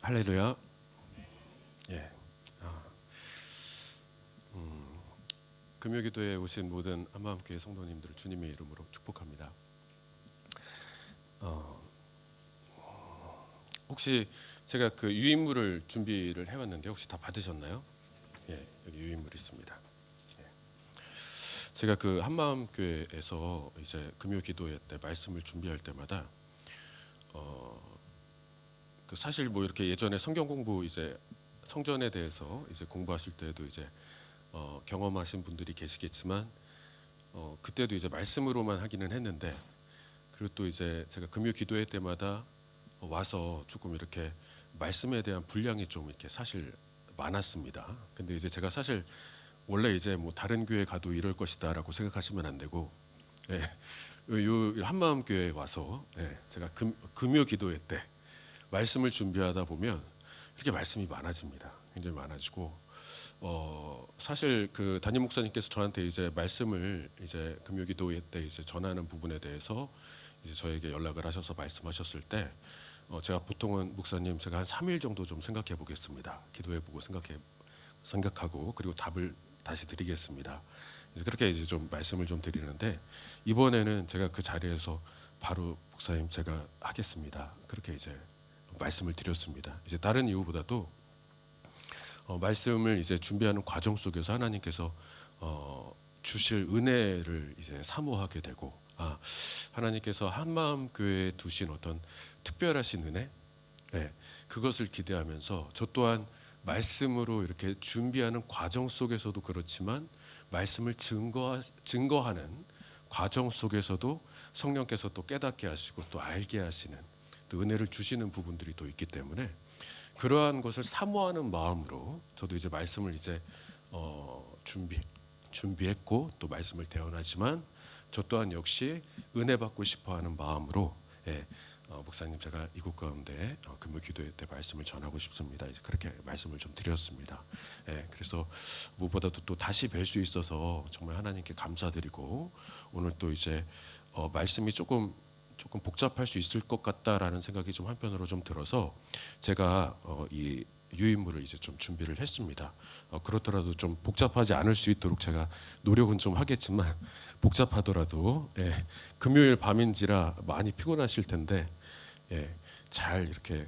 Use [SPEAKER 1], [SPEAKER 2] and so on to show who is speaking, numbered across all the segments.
[SPEAKER 1] 할렐루야. 예. 아, 금요기도에 오신 모든 한마음교회 성도님들을 주님의 이름으로 축복합니다. 혹시 제가 그 유인물을 준비를 해왔는데 혹시 다 받으셨나요? 예, 여기 유인물 있습니다. 예. 제가 그 한마음교회에서 이제 금요기도회 때 말씀을 준비할 때마다 그 사실 뭐 이렇게 예전에 성경 공부 이제 성전에 대해서 이제 공부하실 때도 이제 경험하신 분들이 계시겠지만 그때도 이제 말씀으로만 하기는 했는데, 그리고 또 이제 제가 금요 기도회 때마다 와서 조금 이렇게 말씀에 대한 분량이 좀 이렇게 사실 많았습니다. 근데 이제 제가 사실 원래 이제 뭐 다른 교회 가도 이럴 것이다라고 생각하시면 안 되고, 예, 요 한마음 교회에 와서 제가 금요 기도회 때 말씀을 준비하다 보면 이렇게 말씀이 많아집니다. 굉장히 많아지고, 사실 그 담임 목사님께서 저한테 이제 말씀을 이제 금요기도회 때 이제 전하는 부분에 대해서 이제 저에게 연락을 하셔서 말씀하셨을 때, 제가 보통은 목사님 제가 한 3일 정도 좀 생각해 보겠습니다. 기도해 보고 생각하고 그리고 답을 다시 드리겠습니다. 그렇게 이제 좀 말씀을 좀 드리는데, 이번에는 제가 그 자리에서 바로 목사님 제가 하겠습니다. 그렇게 이제 말씀을 드렸습니다. 이제 다른 이유보다도 말씀을 이제 준비하는 과정 속에서 하나님께서 주실 은혜를 이제 사모하게 되고, 하나님께서 한마음 교회에 두신 어떤 특별하신 은혜, 그것을 기대하면서 저 또한 말씀으로 이렇게 준비하는 과정 속에서도 그렇지만 말씀을 증거하는 과정 속에서도 성령께서 또 깨닫게 하시고 또 알게 하시는 또 은혜를 주시는 부분들이 또 있기 때문에, 그러한 것을 사모하는 마음으로 저도 이제 말씀을 이제 준비했고 또 말씀을 대언하지만 저 또한 역시 은혜 받고 싶어하는 마음으로, 목사님 제가 이곳 가운데 금요 기도회 때 말씀을 전하고 싶습니다. 이제 그렇게 말씀을 좀 드렸습니다. 그래서 무엇보다도 또 다시 뵐 수 있어서 정말 하나님께 감사드리고, 오늘 또 이제 말씀이 조금 복잡할 수 있을 것 같다라는 생각이 좀 한편으로 좀 들어서 제가 이 유인물을 이제 좀 준비를 했습니다. 그렇더라도 좀 복잡하지 않을 수 있도록 제가 노력은 좀 하겠지만, 복잡하더라도 금요일 밤인지라 많이 피곤하실 텐데 잘 이렇게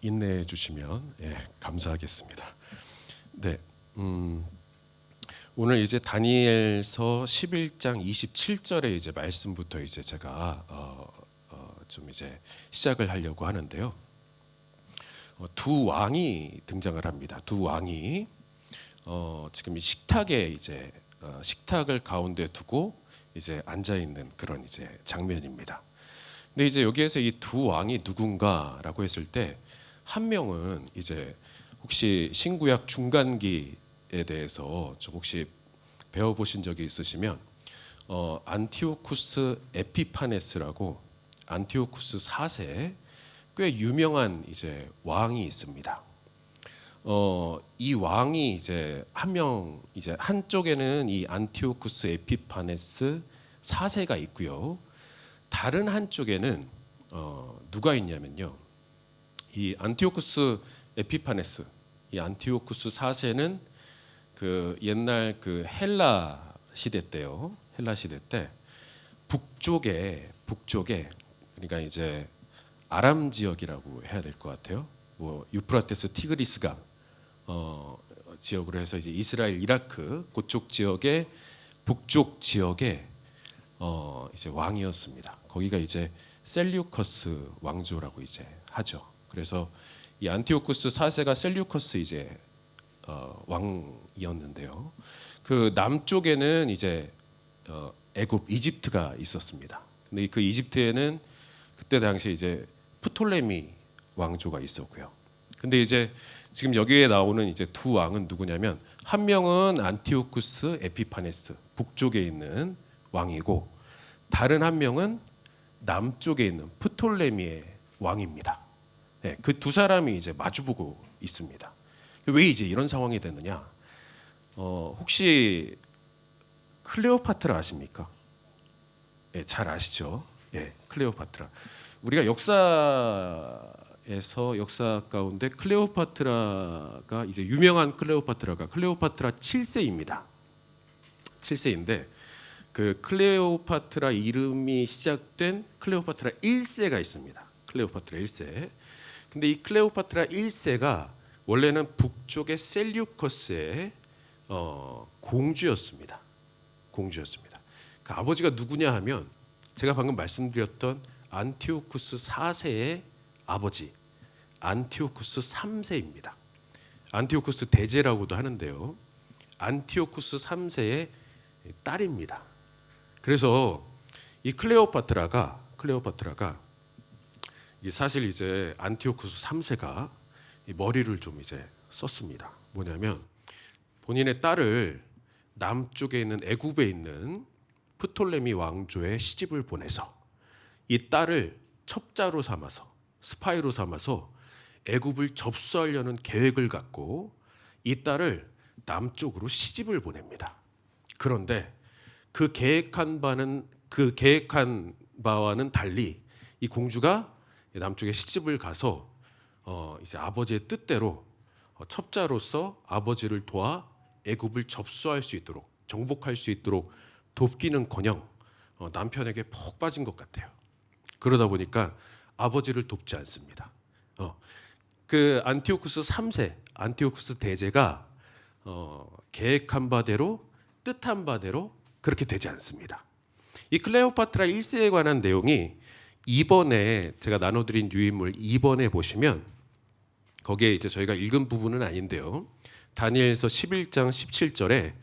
[SPEAKER 1] 인내해 주시면 감사하겠습니다. 네. 오늘 이제 다니엘서 11장 27절의 이제 말씀부터 이제 제가 좀 이제 시작을 하려고 하는데요. 두 왕이 등장을 합니다. 두 왕이 지금 이 식탁에 이제 식탁을 가운데 두고 이제 앉아 있는 그런 이제 장면입니다. 근데 이제 여기에서 이 두 왕이 누군가라고 했을 때, 한 명은 이제 혹시 신구약 중간기에 대해서 좀 혹시 배워보신 적이 있으시면 안티오쿠스 에피파네스라고 안티오쿠스 4세 꽤 유명한 이제 왕이 있습니다. 이 왕이 이제 한 명, 이제 한쪽에는 이 안티오쿠스 에피파네스 4세가 있고요. 다른 한쪽에는 누가 있냐면요. 이 안티오쿠스 에피파네스, 이 안티오쿠스 4세는 그 옛날 그 헬라 시대 때요. 헬라 시대 때 북쪽에 그러니까 이제 아람 지역이라고 해야 될 것 같아요. 뭐 유프라테스 티그리스강 지역으로 해서 이제 이스라엘 이라크 그쪽 지역의 북쪽 지역에 이제 왕이었습니다. 거기가 이제 셀류커스 왕조라고 이제 하죠. 그래서 이 안티오쿠스 4세가 셀류커스 이제 왕이었는데요. 그 남쪽에는 이제 애굽 이집트가 있었습니다. 근데 그 이집트에는 그때 당시 이제 프톨레미 왕조가 있었고요. 근데 이제 지금 여기에 나오는 이제 두 왕은 누구냐면, 한 명은 안티오쿠스 에피파네스 북쪽에 있는 왕이고, 다른 한 명은 남쪽에 있는 프톨레미의 왕입니다. 그 두 사람이 이제 마주보고 있습니다. 왜 이제 이런 상황이 됐느냐? 혹시 클레오파트라 아십니까? 잘 아시죠? 클레오파트라. 우리가 역사에 역사 가운데 클레오파트라가 이제 유명한 클레오파트라가 클레오파트라 7세입니다. 7세인데 그 클레오파트라 이름이 시작된 클레오파트라 1세가 있습니다. 클레오파트라 1세. 근데 이 클레오파트라 1세가 원래는 북쪽의 셀류커스의 공주였습니다. 공주였습니다. 그 아버지가 누구냐 하면 제가 방금 말씀드렸던 안티오쿠스 4세의 아버지 안티오쿠스 3세입니다. 안티오쿠스 대제라고도 하는데요. 안티오쿠스 3세의 딸입니다. 그래서 이 클레오파트라가 사실 이제 안티오쿠스 3세가 머리를 좀 이제 썼습니다. 뭐냐면 본인의 딸을 남쪽에 있는 애굽에 있는 프톨레미 왕조에 시집을 보내서 이 딸을 첩자로 삼아서 스파이로 삼아서 애굽을 접수하려는 계획을 갖고 이 딸을 남쪽으로 시집을 보냅니다. 그런데 그 계획한 바와는 달리 이 공주가 남쪽에 시집을 가서 이제 아버지의 뜻대로 첩자로서 아버지를 도와 애굽을 접수할 수 있도록 정복할 수 있도록 돕기는커녕 남편에게 푹 빠진 것 같아요. 그러다 보니까 아버지를 돕지 않습니다. 그 안티오쿠스 3세, 안티오쿠스 대제가 계획한 바대로 뜻한 바대로 그렇게 되지 않습니다. 이 클레오파트라 1세에 관한 내용이 이번에 제가 나눠드린 유인물 2번에 보시면 거기에 이제 저희가 읽은 부분은 아닌데요. 다니엘서 11장 17절에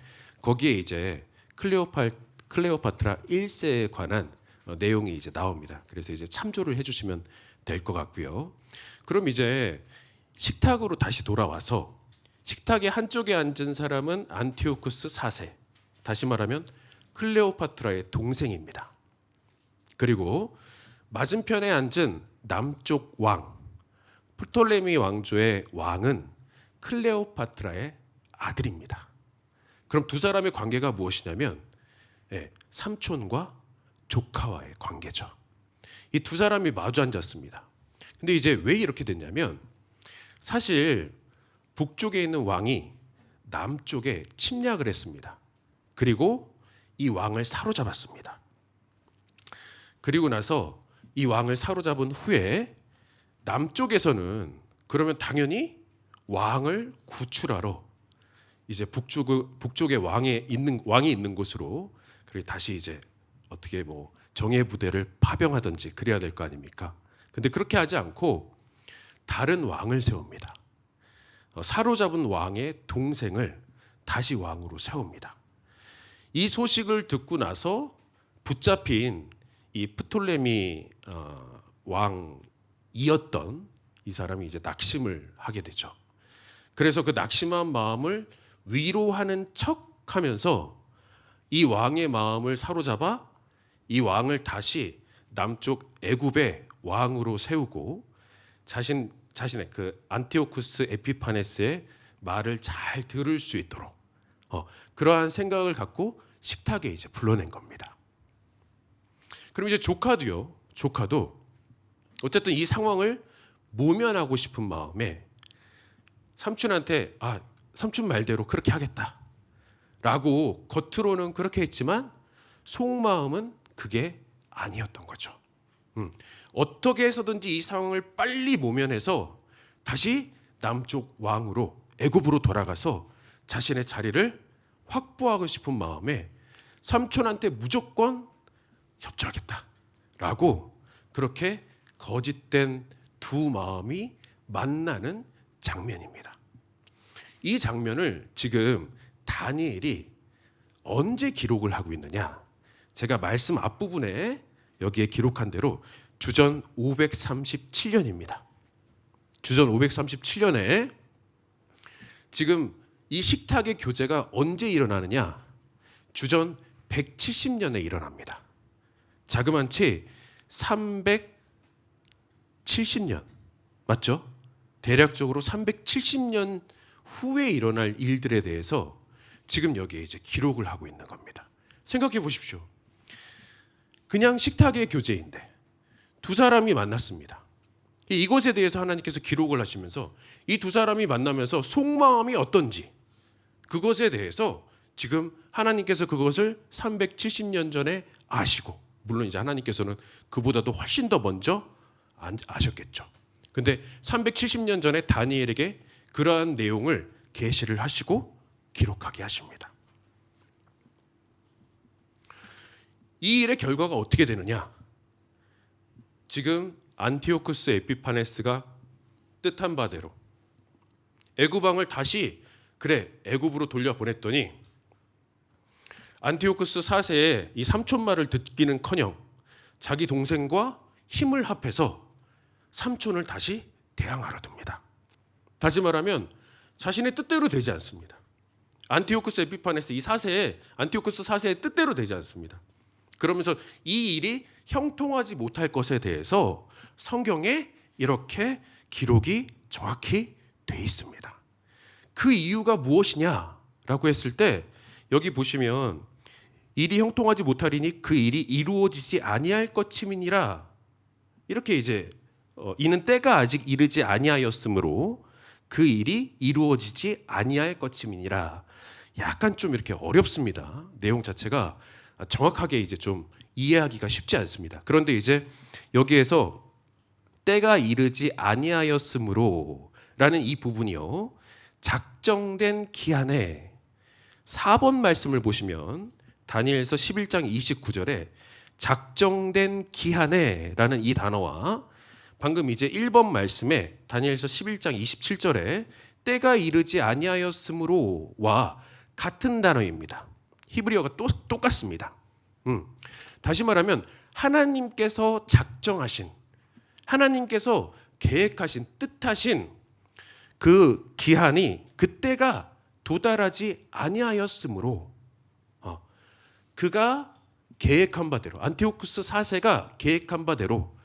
[SPEAKER 1] 거기에 이제 클레오파트라 1세에 관한 내용이 이제 나옵니다. 그래서 이제 참조를 해주시면 될 것 같고요. 그럼 이제 식탁으로 다시 돌아와서 식탁의 한쪽에 앉은 사람은 안티오쿠스 4세, 다시 말하면 클레오파트라의 동생입니다. 그리고 맞은편에 앉은 남쪽 왕, 프톨레미 왕조의 왕은 클레오파트라의 아들입니다. 그럼 두 사람의 관계가 무엇이냐면 삼촌과 조카와의 관계죠. 이 두 사람이 마주 앉았습니다. 근데 이제 왜 이렇게 됐냐면 사실 북쪽에 있는 왕이 남쪽에 침략을 했습니다. 그리고 이 왕을 사로잡았습니다. 그리고 나서 이 왕을 사로잡은 후에 남쪽에서는 그러면 당연히 왕을 구출하러 이제 북쪽의 왕이 있는 곳으로 그리고 다시 이제 어떻게 뭐 정예 부대를 파병하든지 그래야 될 거 아닙니까? 근데 그렇게 하지 않고 다른 왕을 세웁니다. 사로잡은 왕의 동생을 다시 왕으로 세웁니다. 이 소식을 듣고 나서 붙잡힌 이 프톨레미 왕이었던 이 사람이 이제 낙심을 하게 되죠. 그래서 그 낙심한 마음을 위로하는 척하면서 이 왕의 마음을 사로잡아 이 왕을 다시 남쪽 애굽의 왕으로 세우고 자신의 그 안티오쿠스 에피파네스의 말을 잘 들을 수 있도록 그러한 생각을 갖고 식탁에 이제 불러낸 겁니다. 그럼 이제 조카도 어쨌든 이 상황을 모면하고 싶은 마음에 삼촌한테 삼촌 말대로 그렇게 하겠다라고 겉으로는 그렇게 했지만 속마음은 그게 아니었던 거죠. 어떻게 해서든지 이 상황을 빨리 모면해서 다시 남쪽 왕으로 애굽으로 돌아가서 자신의 자리를 확보하고 싶은 마음에 삼촌한테 무조건 협조하겠다라고 그렇게 거짓된 두 마음이 만나는 장면입니다. 이 장면을 지금 다니엘이 언제 기록을 하고 있느냐? 제가 말씀 앞부분에 여기에 기록한 대로 주전 537년입니다. 주전 537년에 지금 이 식탁의 교제가 언제 일어나느냐? 주전 170년에 일어납니다. 자그만치 370년 맞죠? 대략적으로 370년 후에 일어날 일들에 대해서 지금 여기에 이제 기록을 하고 있는 겁니다. 생각해 보십시오. 그냥 식탁의 교제인데 두 사람이 만났습니다.
[SPEAKER 2] 이것에 대해서 하나님께서 기록을 하시면서 이 두 사람이 만나면서 속마음이 어떤지 그것에 대해서 지금 하나님께서 그것을 370년 전에 아시고, 물론 이제 하나님께서는 그보다도 훨씬 더 먼저 아셨겠죠. 근데 370년 전에 다니엘에게 그러한 내용을 계시를 하시고 기록하게 하십니다. 이 일의 결과가 어떻게 되느냐? 지금 안티오쿠스 에피파네스가 뜻한 바대로 애굽 왕을 다시 애굽으로 돌려보냈더니 안티오쿠스 4세의 이 삼촌말을 듣기는커녕 자기 동생과 힘을 합해서 삼촌을 다시 대항하려 듭니다. 다시 말하면 자신의 뜻대로 되지 않습니다. 안티오쿠스 에피파네스 안티오쿠스 4세의 뜻대로 되지 않습니다. 그러면서 이 일이 형통하지 못할 것에 대해서 성경에 이렇게 기록이 정확히 돼 있습니다. 그 이유가 무엇이냐라고 했을 때 여기 보시면 일이 형통하지 못하리니 그 일이 이루어지지 아니할 것임이니라, 이렇게 이제 이는 때가 아직 이르지 아니하였으므로 그 일이 이루어지지 아니할 것임이니라. 약간 좀 이렇게 어렵습니다. 내용 자체가 정확하게 이제 좀 이해하기가 쉽지 않습니다. 그런데 이제 여기에서 때가 이르지 아니하였으므로 라는 이 부분이요, 작정된 기한에 4번 말씀을 보시면 다니엘서 11장 29절에 작정된 기한에 라는 이 단어와 방금 이제 1번 말씀에 다니엘서 11장 27절에 때가 이르지 아니하였으므로와 같은 단어입니다. 히브리어가 똑같습니다. 다시 말하면 하나님께서 작정하신, 하나님께서 계획하신, 뜻하신 그 기한이, 그때가 도달하지 아니하였으므로 그가 계획한 바대로, 안티오쿠스 4세가 계획한 바대로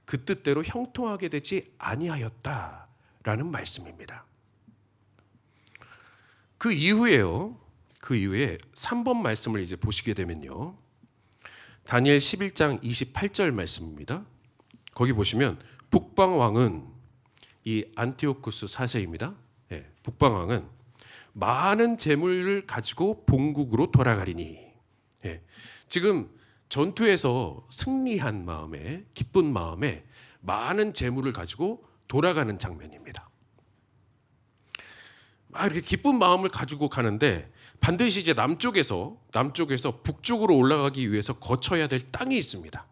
[SPEAKER 2] 그 뜻대로 형통하게 되지 아니하였다라는 말씀입니다. 그 이후에 3번 말씀을 이제 보시게 되면요, 다니엘 11장 28절 말씀입니다. 거기 보시면 북방 왕은 이 안티오쿠스 4세입니다. 북방 왕은 많은 재물을 가지고 본국으로 돌아가리니, 지금 전투에서 승리한 마음에, 기쁜 마음에 많은 재물을 가지고 돌아가는 장면입니다. 이렇게 기쁜 마음을 가지고 가는데 반드시 이제 남쪽에서 북쪽으로 올라가기 위해서 거쳐야 될 땅이 있습니다.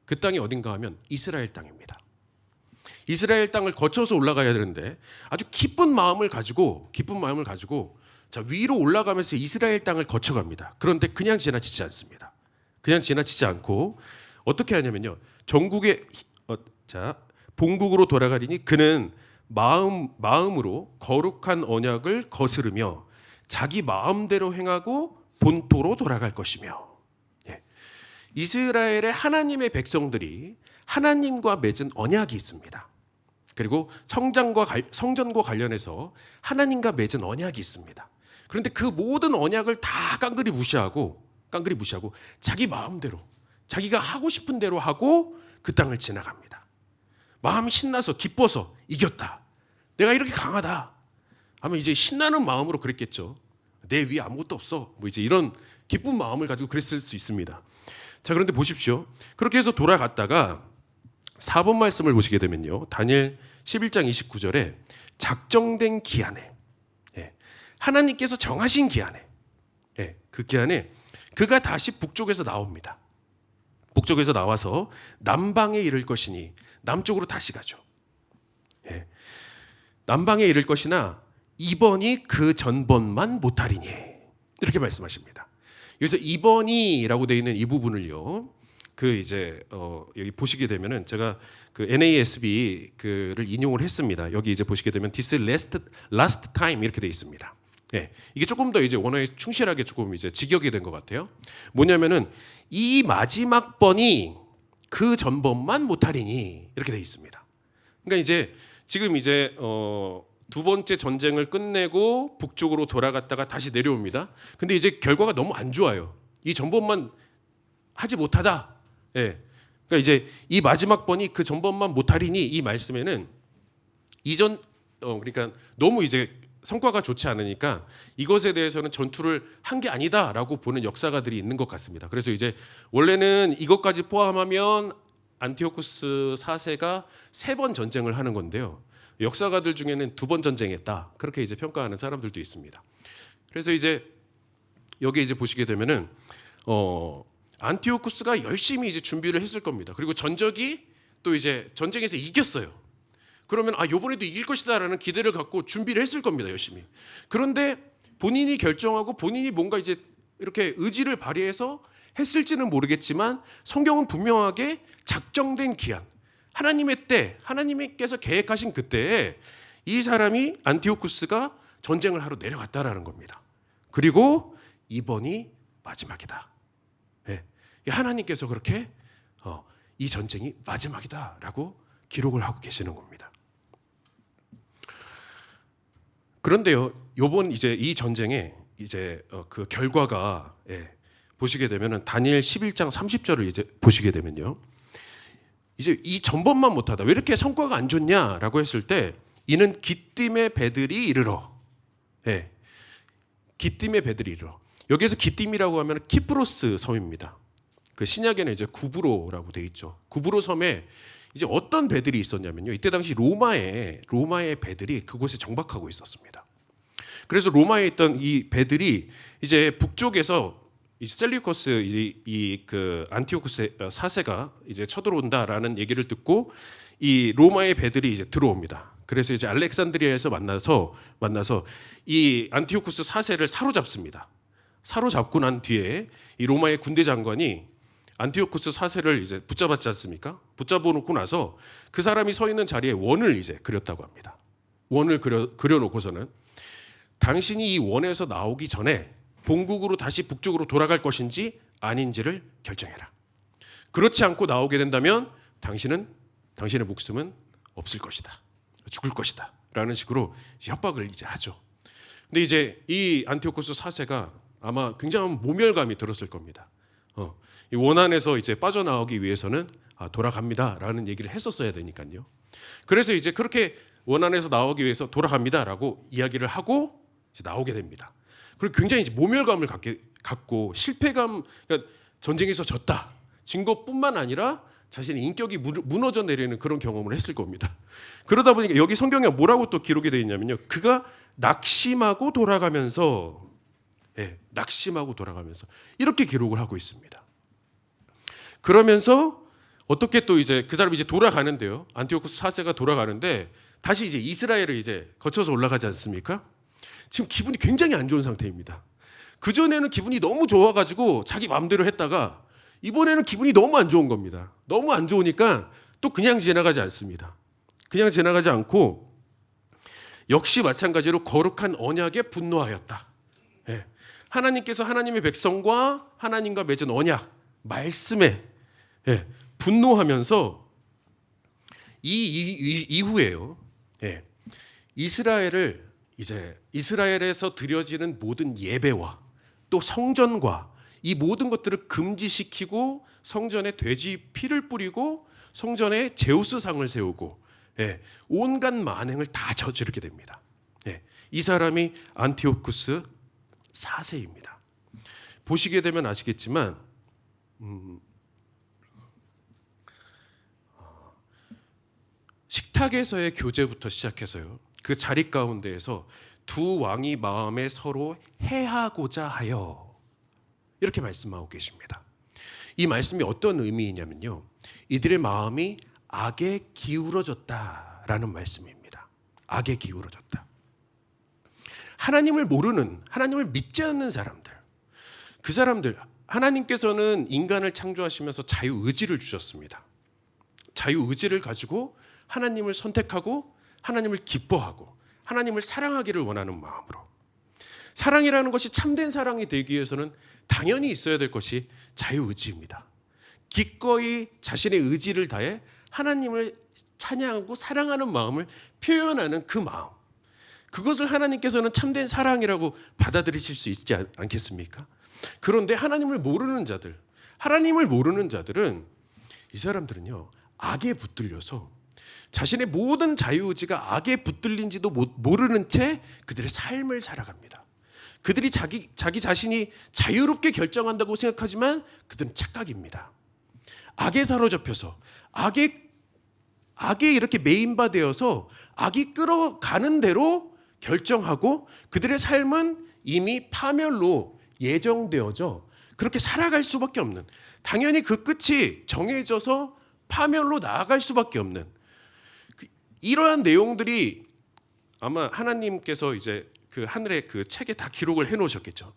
[SPEAKER 2] 그 땅이 어딘가 하면 이스라엘 땅입니다. 이스라엘 땅을 거쳐서 올라가야 되는데 아주 기쁜 마음을 가지고 자, 위로 올라가면서 이스라엘 땅을 거쳐갑니다. 그런데 그냥 지나치지 않습니다. 그냥 지나치지 않고 어떻게 하냐면요, 전국의 본국으로 돌아가리니 그는 마음으로 거룩한 언약을 거스르며 자기 마음대로 행하고 본토로 돌아갈 것이며, 이스라엘의 하나님의 백성들이 하나님과 맺은 언약이 있습니다. 그리고 성전과 관련해서 하나님과 맺은 언약이 있습니다. 그런데 그 모든 언약을 다 깡그리 무시하고 자기 마음대로, 자기가 하고 싶은 대로 하고 그 땅을 지나갑니다. 마음이 신나서 기뻐서 이겼다, 내가 이렇게 강하다 하면 이제 신나는 마음으로 그랬겠죠. 내 위에 아무것도 없어, 이제 이런 기쁜 마음을 가지고 그랬을 수 있습니다. 자, 그런데 보십시오. 그렇게 해서 돌아갔다가 4번 말씀을 보시게 되면요, 다니엘 11장 29절에 작정된 기한에, 하나님께서 정하신 기한에, 그 기한에 그가 다시 북쪽에서 나옵니다. 북쪽에서 나와서 남방에 이를 것이니, 남쪽으로 다시 가죠. 남방에 이를 것이나 이번이 그 전번만 못하리니, 이렇게 말씀하십니다. 여기서 이번이라고 되어 있는 이 부분을요, 여기 보시게 되면은 제가 그 NASB를 인용을 했습니다. 여기 이제 보시게 되면 this last time 이렇게 되어 있습니다. 이게 조금 더 이제 원어에 충실하게 조금 이제 직역이 된 것 같아요. 뭐냐면은 이 마지막 번이 그 전번만 못하리니, 이렇게 되어 있습니다. 그러니까 이제 지금 이제 두 번째 전쟁을 끝내고 북쪽으로 돌아갔다가 다시 내려옵니다. 근데 이제 결과가 너무 안 좋아요. 이 전번만 하지 못하다. 그러니까 이제 이 마지막 번이 그 전번만 못하리니 이 말씀에는 그러니까 너무 이제 성과가 좋지 않으니까 이것에 대해서는 전투를 한 게 아니다라고 보는 역사가들이 있는 것 같습니다. 그래서 이제 원래는 이것까지 포함하면 안티오쿠스 4세가 3번 전쟁을 하는 건데요. 역사가들 중에는 2번 전쟁했다. 그렇게 이제 평가하는 사람들도 있습니다. 그래서 이제 여기 이제 보시게 되면은 안티오쿠스가 열심히 이제 준비를 했을 겁니다. 그리고 전적이 또 이제 전쟁에서 이겼어요. 그러면 이번에도 이길 것이다라는 기대를 갖고 준비를 했을 겁니다. 열심히. 그런데 본인이 결정하고 본인이 뭔가 이제 이렇게 의지를 발휘해서 했을지는 모르겠지만 성경은 분명하게 작정된 기한, 하나님의 때, 하나님께서 계획하신 그때에 이 사람이 안티오쿠스가 전쟁을 하러 내려갔다라는 겁니다. 그리고 이번이 마지막이다. 네. 하나님께서 그렇게 이 전쟁이 마지막이다라고 기록을 하고 계시는 겁니다. 그런데요, 요번 이제 이 전쟁의 이제 그 결과가 보시게 되면은 다니엘 11장 30절을 이제 보시게 되면요, 이제 이 전번만 못하다 왜 이렇게 성과가 안 좋냐라고 했을 때 이는 기띔의 배들이 이르러, 기띔의 배들이 이르러. 여기에서 기띔이라고 하면 키프로스 섬입니다. 그 신약에는 이제 구브로라고 돼 있죠. 구브로 섬에 이제 어떤 배들이 있었냐면요, 이때 당시 로마의 배들이 그곳에 정박하고 있었습니다. 그래서 로마에 있던 이 배들이 이제 북쪽에서 이제 셀리우커스 그 안티오쿠스 4세가 이제 쳐들어온다라는 얘기를 듣고 이 로마의 배들이 이제 들어옵니다. 그래서 이제 알렉산드리아에서 만나서 이 안티오쿠스 4세를 사로잡습니다. 사로잡고 난 뒤에 이 로마의 군대 장관이 안티오쿠스 4세를 이제 붙잡았지 않습니까? 붙잡아 놓고 나서 그 사람이 서 있는 자리에 원을 이제 그렸다고 합니다. 원을 그려 놓고서는 당신이 이 원에서 나오기 전에 본국으로 다시 북쪽으로 돌아갈 것인지 아닌지를 결정해라. 그렇지 않고 나오게 된다면 당신의 목숨은 없을 것이다. 죽을 것이다. 라는 식으로 협박을 이제 하죠. 근데 이제 이 안티오쿠스 4세가 아마 굉장한 모멸감이 들었을 겁니다. 이 원안에서 이제 빠져나오기 위해서는 돌아갑니다라는 얘기를 했었어야 되니까요. 그래서 이제 그렇게 원안에서 나오기 위해서 돌아갑니다라고 이야기를 하고 이제 나오게 됩니다. 그리고 굉장히 이제 모멸감을 갖고 실패감, 그러니까 전쟁에서 졌다, 진 것뿐만 아니라 자신의 인격이 무너져 내리는 그런 경험을 했을 겁니다. 그러다 보니까 여기 성경에 뭐라고 또 기록이 되어 있냐면요, 그가 낙심하고 돌아가면서 이렇게 기록을 하고 있습니다. 그러면서 어떻게 또 이제 그 사람이 이제 돌아가는데요, 안티오쿠스 4세가 돌아가는데 다시 이제 이스라엘을 이제 거쳐서 올라가지 않습니까? 지금 기분이 굉장히 안 좋은 상태입니다. 그 전에는 기분이 너무 좋아가지고 자기 마음대로 했다가 이번에는 기분이 너무 안 좋은 겁니다. 너무 안 좋으니까 또 그냥 지나가지 않습니다. 그냥 지나가지 않고 역시 마찬가지로 거룩한 언약에 분노하였다. 하나님께서 하나님의 백성과 하나님과 맺은 언약, 말씀에 분노하면서 이후에요, 이스라엘에서 드려지는 모든 예배와 또 성전과 이 모든 것들을 금지시키고 성전에 돼지 피를 뿌리고 성전에 제우스 상을 세우고 온갖 만행을 다 저지르게 됩니다. 이 사람이 안티오쿠스 4세입니다. 보시게 되면 아시겠지만 식탁에서의 교제부터 시작해서요, 그 자리 가운데에서 두 왕이 마음에 서로 해하고자 하여, 이렇게 말씀하고 계십니다. 이 말씀이 어떤 의미이냐면요, 이들의 마음이 악에 기울어졌다라는 말씀입니다. 악에 기울어졌다. 하나님을 모르는, 하나님을 믿지 않는 사람들, 그 사람들, 하나님께서는 인간을 창조하시면서 자유의지를 주셨습니다. 자유의지를 가지고 하나님을 선택하고 하나님을 기뻐하고 하나님을 사랑하기를 원하는 마음으로, 사랑이라는 것이 참된 사랑이 되기 위해서는 당연히 있어야 될 것이 자유의지입니다. 기꺼이 자신의 의지를 다해 하나님을 찬양하고 사랑하는 마음을 표현하는 그 마음, 그것을 하나님께서는 참된 사랑이라고 받아들이실 수 있지 않겠습니까? 그런데 하나님을 모르는 자들은 이 사람들은요, 악에 붙들려서 자신의 모든 자유의지가 악에 붙들린지도 모르는 채 그들의 삶을 살아갑니다. 그들이 자기 자신이 자유롭게 결정한다고 생각하지만 그들은 착각입니다. 악에 사로잡혀서 악에 이렇게 메인바되어서 악이 끌어가는 대로 결정하고 그들의 삶은 이미 파멸로 예정되어져 그렇게 살아갈 수밖에 없는, 당연히 그 끝이 정해져서 파멸로 나아갈 수밖에 없는 이러한 내용들이 아마 하나님께서 이제 그 하늘의 그 책에 다 기록을 해놓으셨겠죠.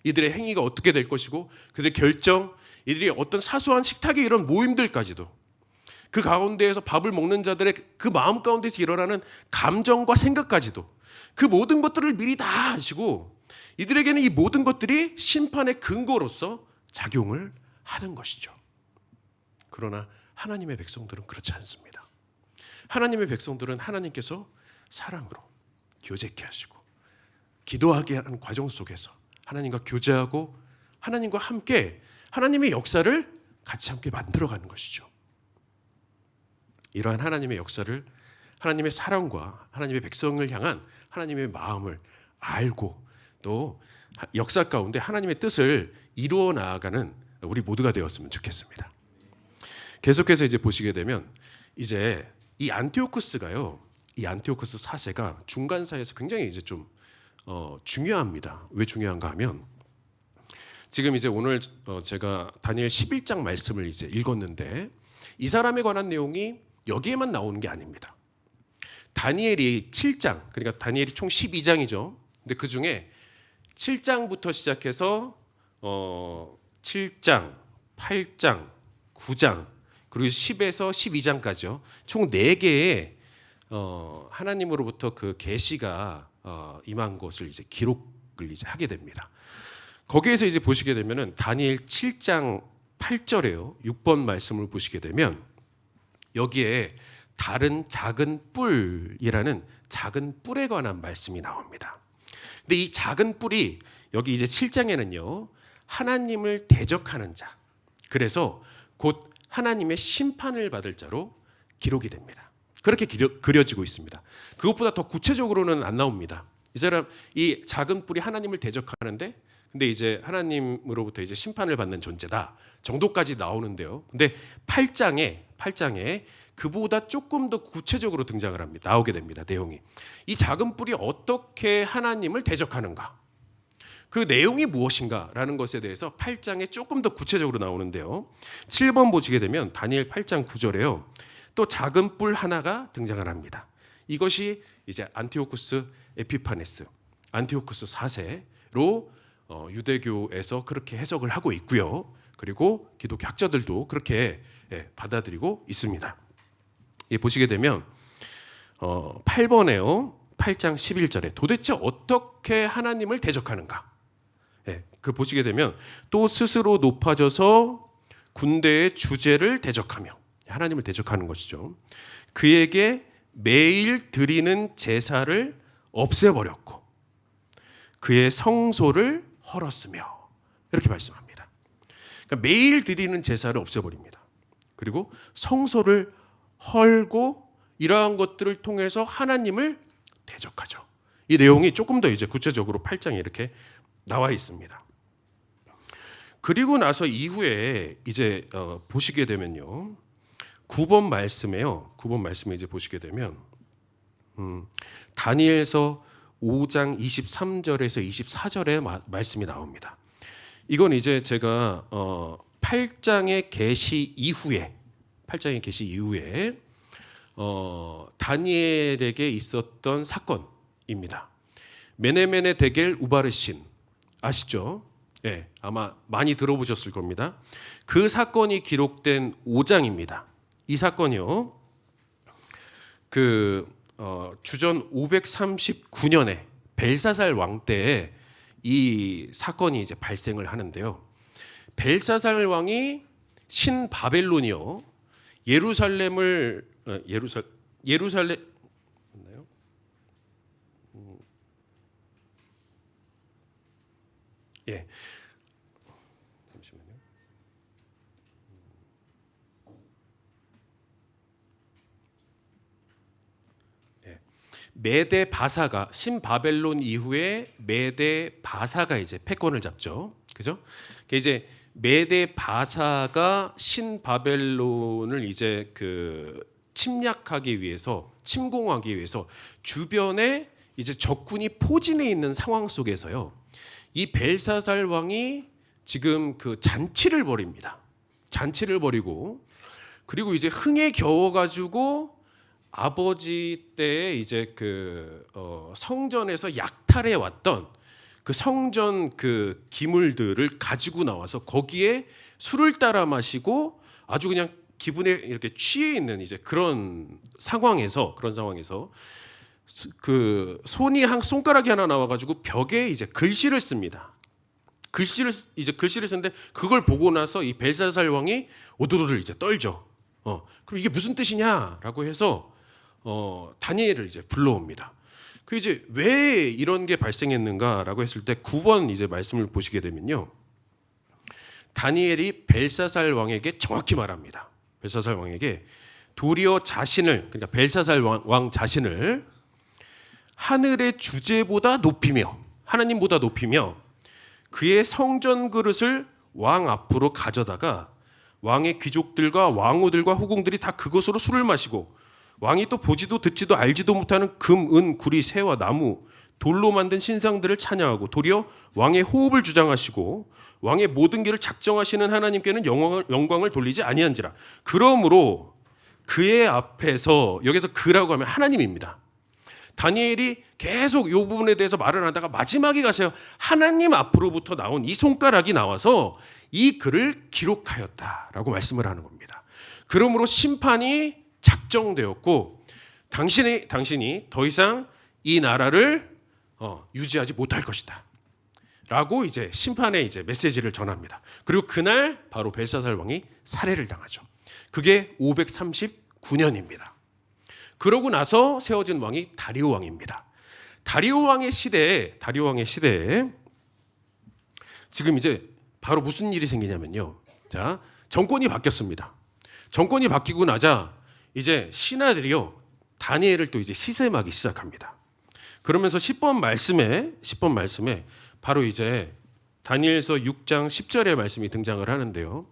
[SPEAKER 2] 이들의 행위가 어떻게 될 것이고 그들의 결정, 이들이 어떤 사소한 식탁의 이런 모임들까지도, 그 가운데에서 밥을 먹는 자들의 그 마음 가운데서 일어나는 감정과 생각까지도, 그 모든 것들을 미리 다 하시고 이들에게는 이 모든 것들이 심판의 근거로서 작용을 하는 것이죠. 그러나 하나님의 백성들은 그렇지 않습니다. 하나님의 백성들은 하나님께서 사랑으로 교제케 하시고 기도하게 하는 과정 속에서 하나님과 교제하고 하나님과 함께 하나님의 역사를 같이 함께 만들어가는 것이죠. 이러한 하나님의 역사를, 하나님의 사랑과 하나님의 백성을 향한 하나님의 마음을 알고 또 역사 가운데 하나님의 뜻을 이루어 나아가는 우리 모두가 되었으면 좋겠습니다. 계속해서 이제 보시게 되면 이제 이 안티오쿠스가요, 이 안티오쿠스 4세가 중간사에서 굉장히 이제 좀 중요합니다. 왜 중요한가 하면 지금 이제 오늘 제가 다니엘 11장 말씀을 이제 읽었는데 이 사람에 관한 내용이 여기에만 나오는 게 아닙니다. 다니엘이 7장, 그러니까 다니엘이 총 12장이죠. 근데 그 중에 7장부터 시작해서 7장, 8장, 9장, 그리고 10에서 12장까지요. 총 4개의 하나님으로부터 그 계시가 임한 것을 이제 기록을 이제 하게 됩니다. 거기에서 이제 보시게 되면은 다니엘 7장 8절에요. 6번 말씀을 보시게 되면 여기에 다른 작은 뿔이라는 작은 뿔에 관한 말씀이 나옵니다. 근데 이 작은 뿔이 여기 이제 7장에는요. 하나님을 대적하는 자. 그래서 곧 하나님의 심판을 받을 자로 기록이 됩니다. 그렇게 그려지고 있습니다. 그것보다 더 구체적으로는 안 나옵니다. 이 사람, 이 작은 뿔이 하나님을 대적하는데 근데 이제 하나님으로부터 이제 심판을 받는 존재다 정도까지 나오는데요. 근데 8장에 그보다 조금 더 구체적으로 등장을 합니다. 나오게 됩니다. 내용이. 이 작은 뿔이 어떻게 하나님을 대적하는가? 그 내용이 무엇인가라는 것에 대해서 8장에 조금 더 구체적으로 나오는데요. 7번 보시게 되면 다니엘 8장 9절에요. 또 작은 뿔 하나가 등장을 합니다. 이것이 이제 안티오쿠스 에피파네스, 안티오쿠스 4세로 유대교에서 그렇게 해석을 하고 있고요. 그리고 기독교 학자들도 그렇게 받아들이고 있습니다. 보시게 되면 8번에요. 8장 11절에 도대체 어떻게 하나님을 대적하는가? 그걸 보시게 되면 또 스스로 높아져서 군대의 주제를 대적하며 하나님을 대적하는 것이죠. 그에게 매일 드리는 제사를 없애버렸고 그의 성소를 헐었으며 이렇게 말씀합니다. 그러니까 매일 드리는 제사를 없애버립니다. 그리고 성소를 헐고 이러한 것들을 통해서 하나님을 대적하죠. 이 내용이 조금 더 이제 구체적으로 8장에 이렇게 나와 있습니다. 그리고 나서 이후에 이제 보시게 되면요. 9번 말씀에요. 9번 말씀에 이제 보시게 되면 다니엘서 5장 23절에서 24절의 말씀이 나옵니다. 이건 이제 제가 8장의 계시 이후에 다니엘에게 있었던 사건입니다. 메네메네 데겔 우바르신 아시죠? 네, 아마 많이 들어보셨을 겁니다. 그 사건이 기록된 5장입니다. 이 사건이요. 주전 539년에 벨사살 왕 때에 이 사건이 이제 발생을 하는데요. 벨사살 왕이 신바벨론이요. 예루살렘 맞나요? 예. 잠시만요. 메데 바사가 신바벨론 이후에 메데 바사가 이제 패권을 잡죠. 그죠? 이제 메데 바사가 신바벨론을 이제 침략하기 위해서, 침공하기 위해서 주변에 이제 적군이 포진해 있는 상황 속에서요. 이 벨사살 왕이 지금 잔치를 벌입니다. 잔치를 벌이고, 그리고 이제 흥에 겨워 가지고 아버지 때에 이제 성전에서 약탈해 왔던 그 성전 기물들을 가지고 나와서 거기에 술을 따라 마시고 아주 그냥 기분에 이렇게 취해 있는 이제 그런 상황에서 손가락이 하나 나와 가지고 벽에 이제 글씨를 씁니다. 글씨를 쓰는데 그걸 보고 나서 이 벨사살 왕이 오도도를 이제 떨죠. 그럼 이게 무슨 뜻이냐라고 해서 다니엘을 이제 불러옵니다. 이제 왜 이런 게 발생했는가라고 했을 때 9번 이제 말씀을 보시게 되면요. 다니엘이 벨사살 왕에게 정확히 말합니다. 벨사살 왕에게 도리어 자신을, 그러니까 벨사살 왕 자신을 하늘의 주제보다 높이며, 하나님보다 높이며 그의 성전 그릇을 왕 앞으로 가져다가 왕의 귀족들과 왕후들과 후궁들이 다 그것으로 술을 마시고 왕이 또 보지도 듣지도 알지도 못하는 금, 은, 구리, 새와 나무, 돌로 만든 신상들을 찬양하고 도리어 왕의 호흡을 주장하시고 왕의 모든 길을 작정하시는 하나님께는 영광을 돌리지 아니한지라. 그러므로 그의 앞에서, 여기서 그라고 하면 하나님입니다. 다니엘이 계속 이 부분에 대해서 말을 하다가 마지막에 가서요, 하나님 앞으로부터 나온 이 손가락이 나와서 이 글을 기록하였다라고 말씀을 하는 겁니다. 그러므로 심판이 작정되었고 당신이 더 이상 이 나라를 유지하지 못할 것이다 라고 이제 심판의 이제 메시지를 전합니다. 그리고 그날 바로 벨사살 왕이 살해를 당하죠. 그게 539년입니다. 그러고 나서 세워진 왕이 다리오 왕입니다. 다리오 왕의 시대에 지금 이제 바로 무슨 일이 생기냐면요. 자, 정권이 바뀌었습니다. 정권이 바뀌고 나자 이제 신하들이요, 다니엘을 또 이제 시샘하기 시작합니다. 그러면서 10번 말씀에 바로 이제 다니엘서 6장 10절의 말씀이 등장을 하는데요.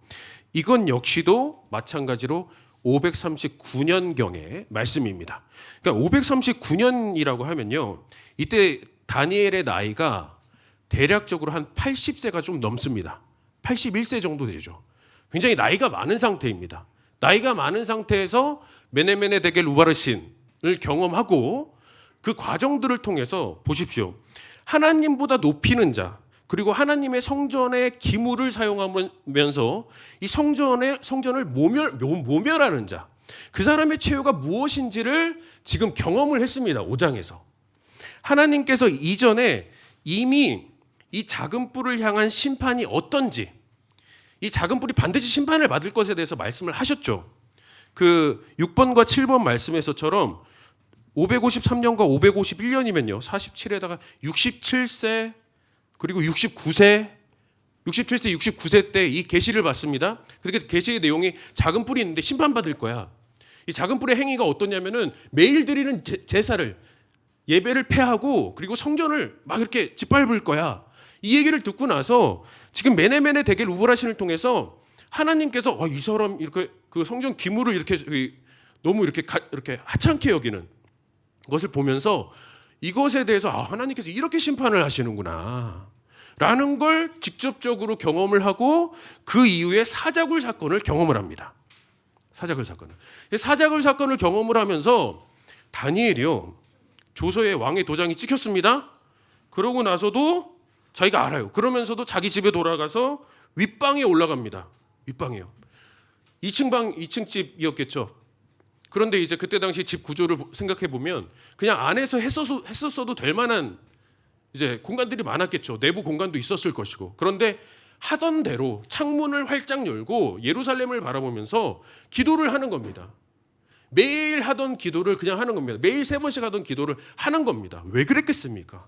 [SPEAKER 2] 이건 역시도 마찬가지로 539년경의 말씀입니다. 그러니까 539년이라고 하면요, 이때 다니엘의 나이가 대략적으로 한 80세가 좀 넘습니다. 81세 정도 되죠. 굉장히 나이가 많은 상태입니다. 나이가 많은 상태에서 메네메네 데겔 우바르신을 경험하고 그 과정들을 통해서 보십시오. 하나님보다 높이는 자, 그리고 하나님의 성전의 기물을 사용하면서 이 성전을 모멸하는 자, 그 사람의 최후가 무엇인지를 지금 경험을 했습니다. 5장에서. 하나님께서 이전에 이미 이 작은 뿔을 향한 심판이 어떤지, 이 작은 뿔이 반드시 심판을 받을 것에 대해서 말씀을 하셨죠. 그 6번과 7번 말씀에서처럼 553년과 551년이면요. 47에다가 67세 그리고 69세 69세 때 이 계시를 받습니다. 그렇게 계시의 내용이 작은 뿔이 있는데 심판받을 거야. 이 작은 뿔의 행위가 어떠냐면은 매일 드리는 제사를, 예배를 폐하고 그리고 성전을 막 이렇게 짓밟을 거야. 이 얘기를 듣고 나서 지금 메네메네 데겔 우브라신을 통해서 하나님께서 이 사람 이렇게 그 성전 기물을 이렇게 너무 이렇게 하찮게 여기는 것을 보면서 이것에 대해서 하나님께서 이렇게 심판을 하시는구나 라는 걸 직접적으로 경험을 하고 그 이후에 사자굴 사건을 경험을 합니다. 사자굴 사건을 경험을 하면서 다니엘이요, 조서에 왕의 도장이 찍혔습니다. 그러고 나서도 자기가 알아요. 그러면서도 자기 집에 돌아가서 윗방에 올라갑니다. 윗방이요. 2층 집이었겠죠. 그런데 이제 그때 당시 집 구조를 생각해 보면 그냥 안에서 했었어도 될 만한 이제 공간들이 많았겠죠. 내부 공간도 있었을 것이고. 그런데 하던 대로 창문을 활짝 열고 예루살렘을 바라보면서 기도를 하는 겁니다. 매일 하던 기도를 그냥 하는 겁니다. 매일 3번씩 하던 기도를 하는 겁니다. 왜 그랬겠습니까?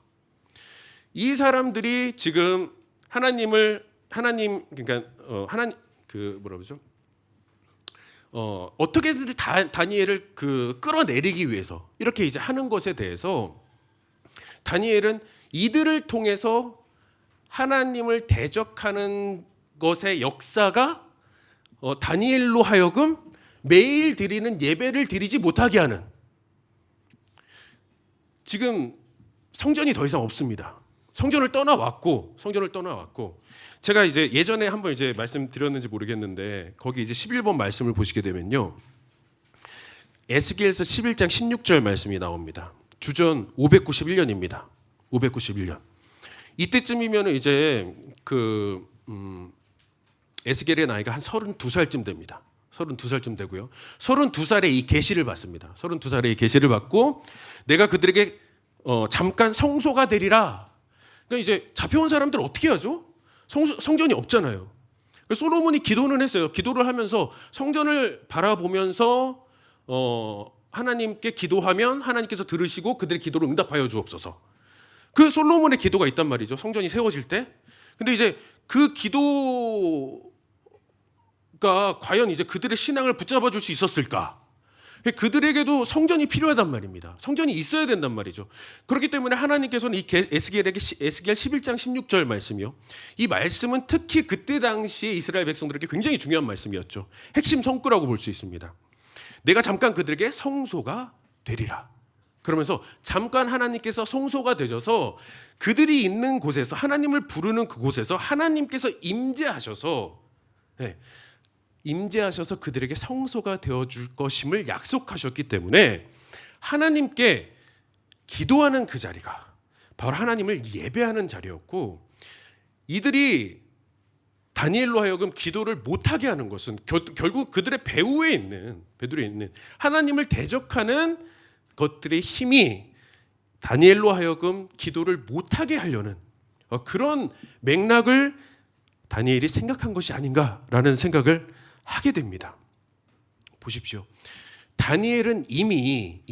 [SPEAKER 2] 이 사람들이 지금 하나님 어떻게든지 다니엘을 끌어내리기 위해서 이렇게 이제 하는 것에 대해서 다니엘은 이들을 통해서 하나님을 대적하는 것의 역사가 다니엘로 하여금 매일 드리는 예배를 드리지 못하게 하는, 지금 성전이 더 이상 없습니다. 성전을 떠나왔고 제가 이제 예전에 한번 이제 말씀드렸는지 모르겠는데 거기 이제 11번 말씀을 보시게 되면요, 에스겔서 11장 16절 말씀이 나옵니다. 주전 591년입니다. 591년. 이때쯤이면 이제 에스겔의 나이가 한 32살쯤 됩니다. 32살쯤 되고요. 32살에 이 계시를 받습니다. 32살에 이 계시를 받고 내가 그들에게 잠깐 성소가 되리라. 그러니까 이제 잡혀온 사람들 어떻게 하죠? 성전이 없잖아요. 솔로몬이 기도는 했어요. 기도를 하면서 성전을 바라보면서 하나님께 기도하면 하나님께서 들으시고 그들의 기도를 응답하여 주옵소서. 그 솔로몬의 기도가 있단 말이죠. 성전이 세워질 때. 근데 이제 그 기도가 과연 이제 그들의 신앙을 붙잡아 줄 수 있었을까? 그들에게도 성전이 필요하단 말입니다. 성전이 있어야 된단 말이죠. 그렇기 때문에 하나님께서는 이 에스겔에게 에스겔 11장 16절 말씀이요, 이 말씀은 특히 그때 당시에 이스라엘 백성들에게 굉장히 중요한 말씀이었죠. 핵심 성구라고 볼 수 있습니다. 내가 잠깐 그들에게 성소가 되리라. 그러면서 잠깐 하나님께서 성소가 되셔서 그들이 있는 곳에서, 하나님을 부르는 그곳에서 하나님께서 임재하셔서 그들에게 성소가 되어줄 것임을 약속하셨기 때문에 하나님께 기도하는 그 자리가 바로 하나님을 예배하는 자리였고, 이들이 다니엘로 하여금 기도를 못하게 하는 것은 결국 그들의 배후에 있는 하나님을 대적하는 것들의 힘이 다니엘로 하여금 기도를 못하게 하려는 그런 맥락을 다니엘이 생각한 것이 아닌가라는 생각을 하게 됩니다. 보십시오. 다니엘은 이미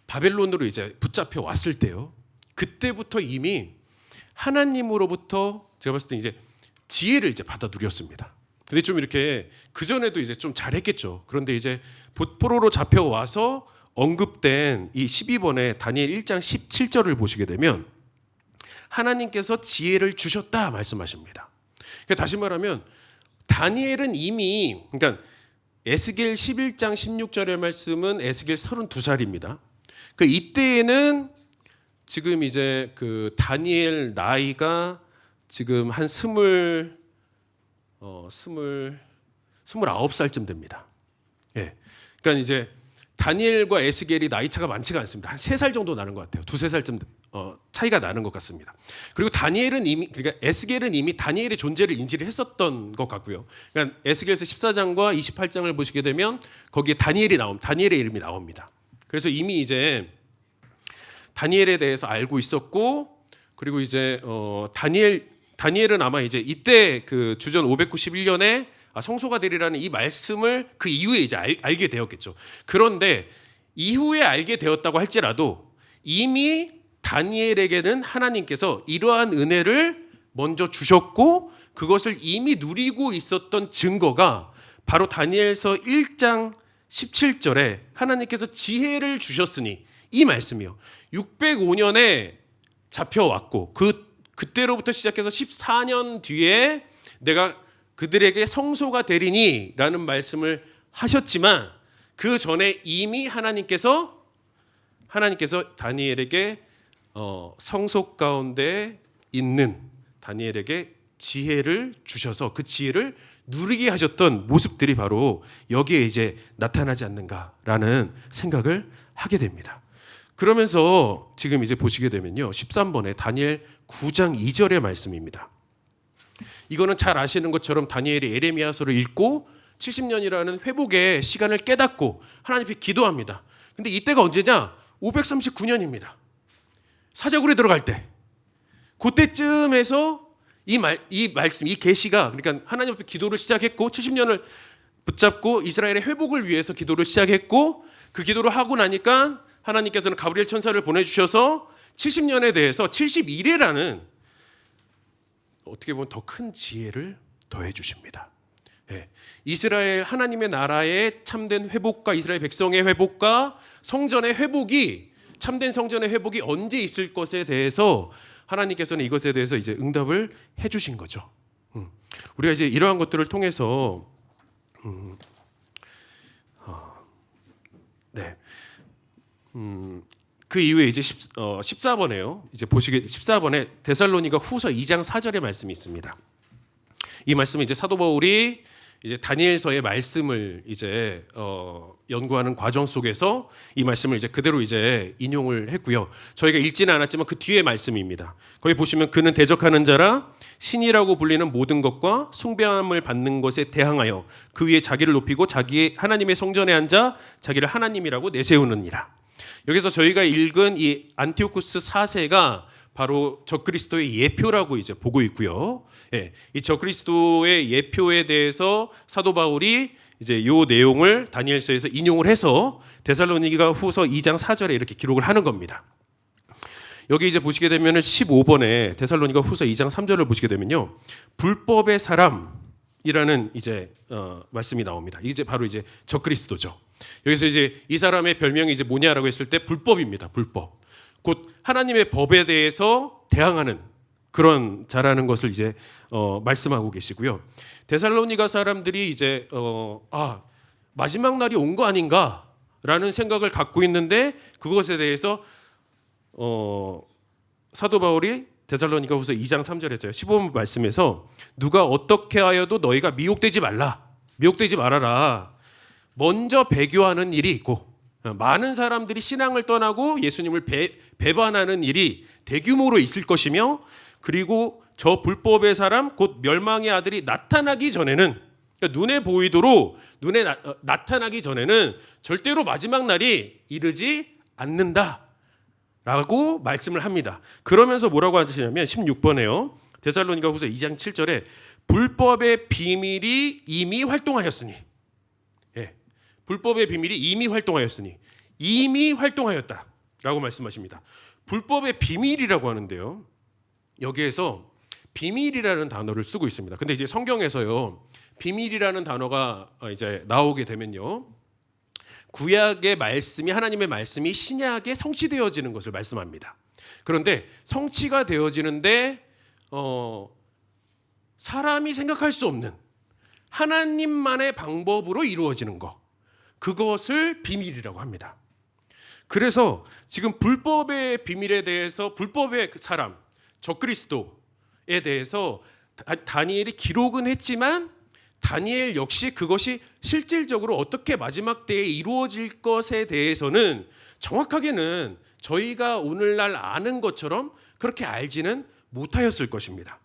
[SPEAKER 2] 바벨론으로 이제 붙잡혀 왔을 때요, 그때부터 이미 하나님으로부터 제가 봤을 때 이제 지혜를 이제 받아 누렸습니다. 근데 좀 이렇게 그 전에도 이제 좀 잘했겠죠. 그런데 이제 보포로로 잡혀와서 언급된 이 12번의 다니엘 1장 17절을 보시게 되면 하나님께서 지혜를 주셨다 말씀하십니다. 그러니까 다시 말하면 다니엘은 이미, 그러니까 에스겔 11장 16절의 말씀은 에스겔 32살입니다. 그 이때에는 지금 이제 그 다니엘 나이가 지금 한 29살쯤 됩니다. 예. 그러니까 이제 다니엘과 에스겔이 나이 차가 많지가 않습니다. 한 3살 정도 나는 것 같아요. 2~3살쯤 차이가 나는 것 같습니다. 그리고 그러니까 에스겔은 이미 다니엘의 존재를 인지를 했었던 것 같고요. 그러니까 에스겔서 14장과 28장을 보시게 되면 거기에 다니엘의 이름이 나옵니다. 그래서 이미 이제 다니엘에 대해서 알고 있었고, 그리고 이제 다니엘은 아마 이제 이때 그 주전 591년에 성소가 되리라는 이 말씀을 그 이후에 이제 알게 되었겠죠. 그런데 이후에 알게 되었다고 할지라도 이미 다니엘에게는 하나님께서 이러한 은혜를 먼저 주셨고 그것을 이미 누리고 있었던 증거가 바로 다니엘서 1장 17절에 하나님께서 지혜를 주셨으니, 이 말씀이요, 605년에 잡혀왔고 그때로부터 시작해서 14년 뒤에 내가 그들에게 성소가 되리니 라는 말씀을 하셨지만 그 전에 이미 하나님께서 다니엘에게 성소 가운데 있는 다니엘에게 지혜를 주셔서 그 지혜를 누리게 하셨던 모습들이 바로 여기에 이제 나타나지 않는가라는 생각을 하게 됩니다. 그러면서 지금 이제 보시게 되면요, 13번에 다니엘 9장 2절의 말씀입니다. 이거는 잘 아시는 것처럼 다니엘이 에레미야서를 읽고 70년이라는 회복의 시간을 깨닫고 하나님 앞에 기도합니다. 근데 이때가 언제냐? 539년입니다. 사자굴에 들어갈 때. 그때쯤에서 이 말씀, 이 계시가, 그러니까 하나님 앞에 기도를 시작했고 70년을 붙잡고 이스라엘의 회복을 위해서 기도를 시작했고, 그 기도를 하고 나니까 하나님께서는 가브리엘 천사를 보내주셔서 70년에 대해서 71회라는 어떻게 보면 더 큰 지혜를 더해 주십니다. 예. 이스라엘 하나님의 나라의 참된 회복과 이스라엘 백성의 회복과 성전의 회복이 참된 성전의 회복이 언제 있을 것에 대해서 하나님께서는 이것에 대해서 이제 응답을 해주신 거죠. 우리가 이제 이러한 것들을 통해서 그 이후에 이제 14번에요. 이제 보시게 14번에 데살로니가 후서 2장 4절의 말씀이 있습니다. 이 말씀은 이제 사도 바울이 이제 다니엘서의 말씀을 이제 연구하는 과정 속에서 이 말씀을 이제 그대로 이제 인용을 했고요. 저희가 읽지는 않았지만 그 뒤에 말씀입니다. 거기 보시면 그는 대적하는 자라 신이라고 불리는 모든 것과 숭배함을 받는 것에 대항하여 그 위에 자기를 높이고 자기의 하나님의 성전에 앉아 자기를 하나님이라고 내세우느니라. 여기서 저희가 읽은 이 안티오쿠스 4세가 바로 적그리스도의 예표라고 이제 보고 있고요. 예, 이 적그리스도의 예표에 대해서 사도 바울이 이제 요 내용을 다니엘서에서 인용을 해서 데살로니가 후서 2장 4절에 이렇게 기록을 하는 겁니다. 여기 이제 보시게 되면은 15번에 데살로니가 후서 2장 3절을 보시게 되면요. 불법의 사람이라는 이제 말씀이 나옵니다. 이제 바로 이제 적그리스도죠. 여기서 이제 이 사람의 별명이 이제 뭐냐라고 했을 때 불법입니다. 불법. 곧 하나님의 법에 대해서 대항하는 그런 자라는 것을 이제 말씀하고 계시고요. 데살로니가 사람들이 이제 마지막 날이 온 거 아닌가라는 생각을 갖고 있는데 그것에 대해서 사도 바울이 데살로니가후서 2장 3절에서요. 15번 말씀에서 누가 어떻게 하여도 너희가 미혹되지 말아라. 먼저 배교하는 일이 있고 많은 사람들이 신앙을 떠나고 예수님을 배반하는 일이 대규모로 있을 것이며 그리고 저 불법의 사람 곧 멸망의 아들이 나타나기 전에는 그러니까 눈에 보이도록 나타나기 전에는 절대로 마지막 날이 이르지 않는다라고 말씀을 합니다. 그러면서 뭐라고 하시냐면 16번에요. 데살로니가후서 2장 7절에 불법의 비밀이 이미 활동하였으니 불법의 비밀이 이미 활동하였다라고 말씀하십니다. 불법의 비밀이라고 하는데요. 여기에서 비밀이라는 단어를 쓰고 있습니다. 근데 이제 성경에서요. 비밀이라는 단어가 이제 나오게 되면요. 구약의 말씀이 하나님의 말씀이 신약에 성취되어지는 것을 말씀합니다. 그런데 성취가 되어지는데 사람이 생각할 수 없는 하나님만의 방법으로 이루어지는 것. 그것을 비밀이라고 합니다. 그래서 지금 불법의 비밀에 대해서 불법의 사람, 적그리스도에 대해서 다니엘이 기록은 했지만 다니엘 역시 그것이 실질적으로 어떻게 마지막 때에 이루어질 것에 대해서는 정확하게는 저희가 오늘날 아는 것처럼 그렇게 알지는 못하였을 것입니다.